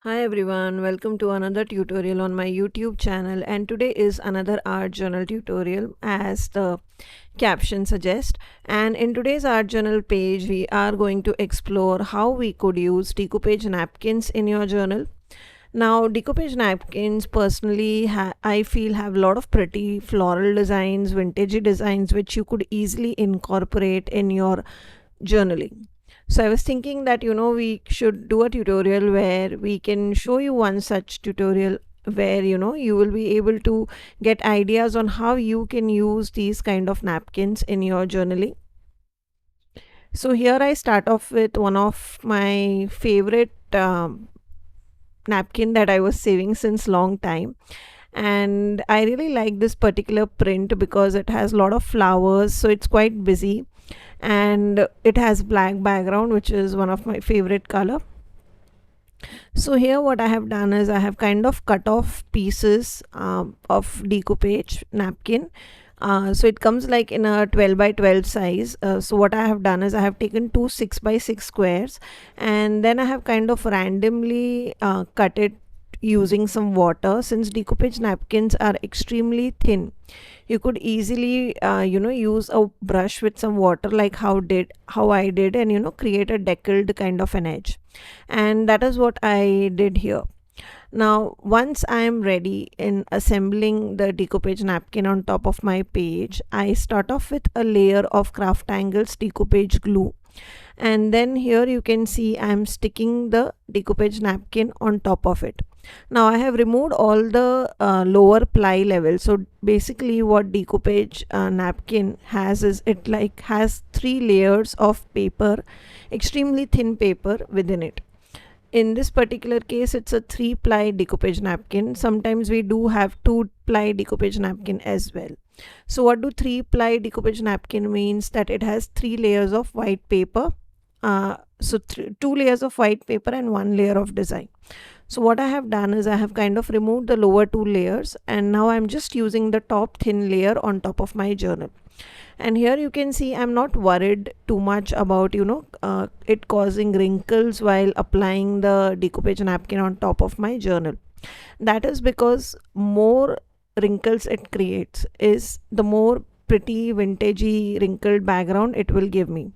Hi everyone, welcome to another tutorial on my YouTube channel, and today is another art journal tutorial as the caption suggests. And in today's art journal page we are going to explore how we could use decoupage napkins in your journal. Now decoupage napkins personally I feel have a lot of pretty floral designs, vintagey designs which you could easily incorporate in your journaling. So I was thinking that we should do a tutorial where we can show you one such tutorial where you will be able to get ideas on how you can use these kind of napkins in your journaling. So here I start off with one of my favorite napkin that I was saving since long time, and I really like this particular print because it has a lot of flowers, so it's quite busy, and it has black background, which is one of my favorite color. So here what I have done is I have kind of cut off pieces of decoupage napkin. So it comes like in a 12 by 12 size. So what I have done is I have taken two 6 by 6 squares, and then I have kind of randomly cut it using some water. Since decoupage napkins are extremely thin, you could easily use a brush with some water, like how I did, and create a deckled kind of an edge. And that is what I did here. Now once I am ready in assembling the decoupage napkin on top of my page, I start off with a layer of CrafTangles decoupage glue, and then here you can see I'm sticking the decoupage napkin on top of it. Now I have removed all the lower ply level. So basically what decoupage napkin has is it like has three layers of paper, extremely thin paper within it. In this particular case it's a 3-ply decoupage napkin. Sometimes we do have 2-ply decoupage napkin as well. So what do 3-ply decoupage napkin means? That it has 3 layers of white paper. Two layers of white paper and 1 layer of design. So what I have done is I have kind of removed the lower 2 layers, and now I'm just using the top thin layer on top of my journal. And here you can see I'm not worried too much about it causing wrinkles while applying the decoupage napkin on top of my journal. That is because more wrinkles it creates is the more pretty vintagey wrinkled background it will give me.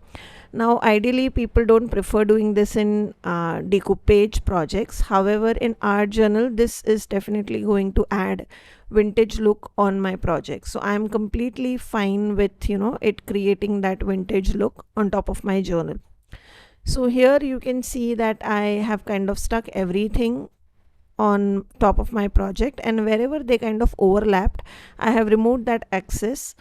Now ideally people don't prefer doing this in decoupage projects. However, in art journal this is definitely going to add vintage look on my project. So I'm completely fine with it creating that vintage look on top of my journal. So here you can see that I have kind of stuck everything on top of my project, and wherever they kind of overlapped I have removed that excess,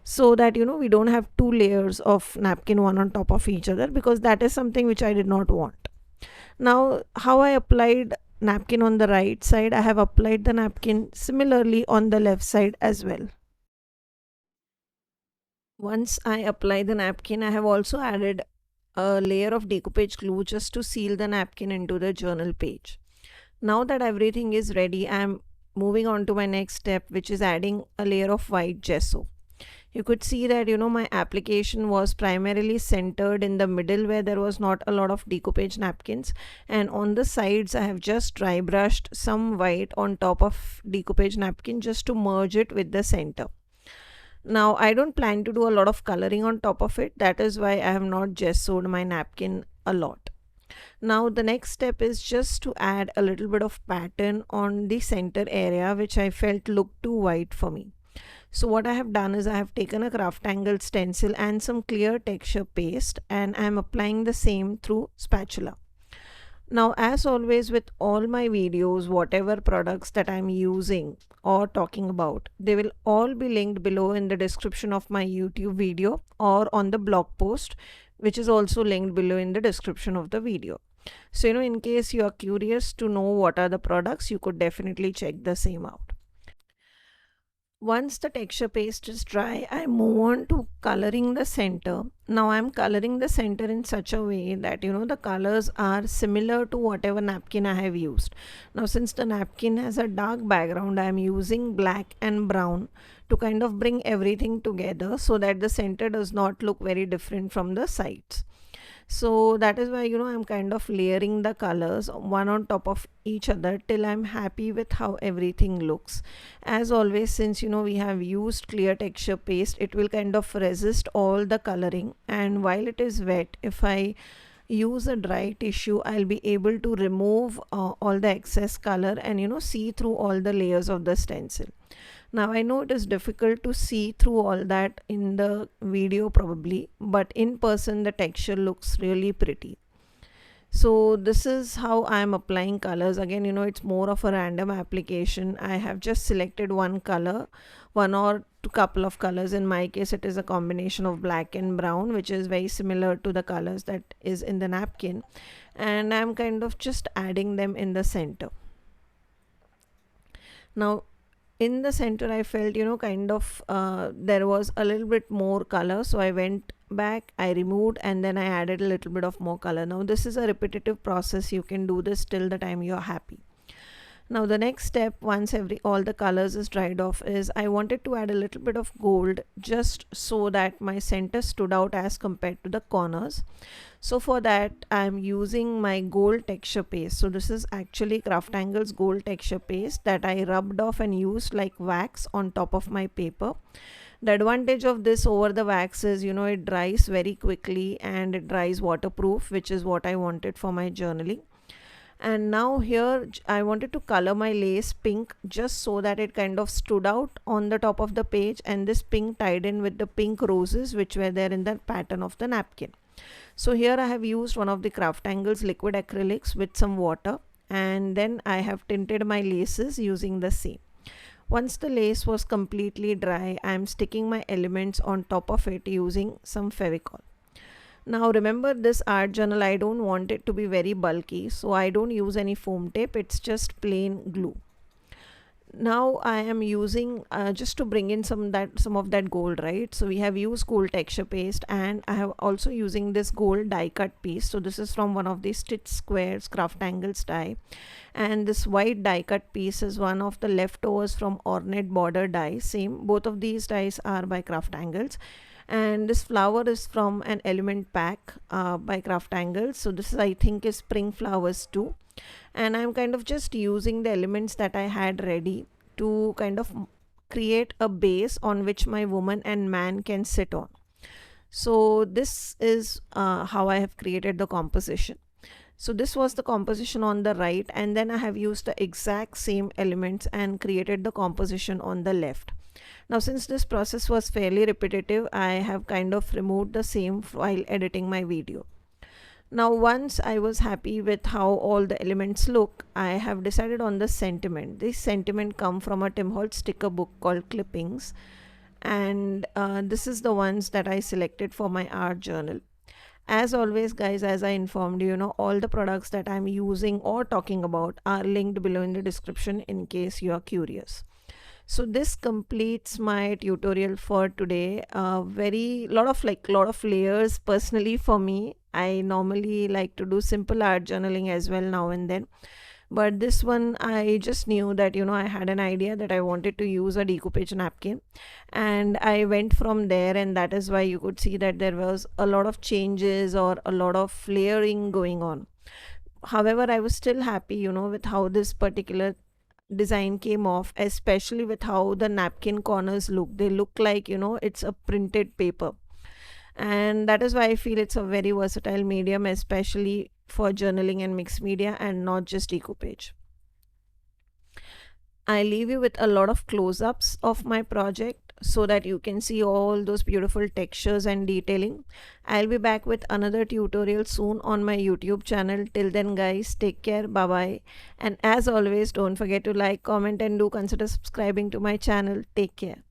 so that we don't have 2 layers of napkin one on top of each other, because that is something which I did not want. Now how I applied napkin on the right side, I have applied the napkin similarly on the left side as well. Once I apply the napkin, I have also added a layer of decoupage glue just to seal the napkin into the journal page. Now that everything is ready, I am moving on to my next step, which is adding a layer of white gesso. You could see that my application was primarily centered in the middle where there was not a lot of decoupage napkins, and on the sides I have just dry brushed some white on top of decoupage napkin just to merge it with the center. Now I don't plan to do a lot of coloring on top of it, that is why I have not gessoed my napkin a lot. Now the next step is just to add a little bit of pattern on the center area, which I felt looked too white for me. So what I have done is I have taken a CrafTangle stencil and some clear texture paste, and I am applying the same through spatula. Now as always with all my videos, whatever products that I'm using or talking about, they will all be linked below in the description of my YouTube video or on the blog post, which is also linked below in the description of the video. So in case you are curious to know what are the products, you could definitely check the same out. Once the texture paste is dry, I move on to coloring the center. Now I'm coloring the center in such a way that the colors are similar to whatever napkin I have used. Now since the napkin has a dark background, I am using black and brown to kind of bring everything together so that the center does not look very different from the sides. So that is why, I'm kind of layering the colors one on top of each other till I'm happy with how everything looks. As always, since we have used clear texture paste, it will kind of resist all the coloring, and while it is wet, if I use a dry tissue, I'll be able to remove all the excess color and see through all the layers of the stencil. Now I know it is difficult to see through all that in the video probably, but in person the texture looks really pretty. So this is how I am applying colors. Again, it's more of a random application. I have just selected one color, one or two couple of colors. In my case, it is a combination of black and brown, which is very similar to the colors that is in the napkin. And I'm kind of just adding them in the center. Now in the center I felt kind of there was a little bit more color, so I went back, I removed, and then I added a little bit of more color. Now this is a repetitive process. You can do this till the time you're happy. Now the next step, once all the colors is dried off, is I wanted to add a little bit of gold just so that my center stood out as compared to the corners. So for that I'm using my gold texture paste. So this is actually CrafTangles gold texture paste that I rubbed off and used like wax on top of my paper. The advantage of this over the wax is it dries very quickly and it dries waterproof, which is what I wanted for my journaling. And now here I wanted to color my lace pink just so that it kind of stood out on the top of the page, and this pink tied in with the pink roses which were there in the pattern of the napkin. So here I have used one of the CrafTangles liquid acrylics with some water, and then I have tinted my laces using the same. Once the lace was completely dry, I am sticking my elements on top of it using some Fevicol. Now remember, this art journal, I don't want it to be very bulky, so I don't use any foam tape, it's just plain glue. Now I am using just to bring in some of that gold, right? So we have used gold texture paste, and I have also using this gold die cut piece. So this is from one of the Stitch Squares CrafTangles die, and this white die cut piece is one of the leftovers from Ornate Border die. Same, both of these dies are by CrafTangles. And this flower is from an element pack by CrafTangles. So this is, I think, is spring flowers too. And I'm kind of just using the elements that I had ready to kind of create a base on which my woman and man can sit on. So this is how I have created the composition. So this was the composition on the right, and then I have used the exact same elements and created the composition on the left. Now since this process was fairly repetitive, I have kind of removed the same while editing my video. Now once I was happy with how all the elements look, I have decided on the sentiment. This sentiment come from a Tim Holtz sticker book called Clippings, and this is the ones that I selected for my art journal. As always guys, as I informed you, all the products that I'm using or talking about are linked below in the description in case you are curious. So this completes my tutorial for today. Lot of layers. Personally for me, I normally like to do simple art journaling as well now and then, but this one I just knew that I had an idea that I wanted to use a decoupage napkin, and I went from there, and that is why you could see that there was a lot of changes or a lot of layering going on. However, I was still happy with how this particular design came off, especially with how the napkin corners look. They look like it's a printed paper, and that is why I feel it's a very versatile medium, especially for journaling and mixed media and not just decoupage. I leave you with a lot of close-ups of my project so that you can see all those beautiful textures and detailing. I'll be back with another tutorial soon on my YouTube channel. Till then guys, take care, bye bye, and as always, don't forget to like, comment, and do consider subscribing to my channel. Take care.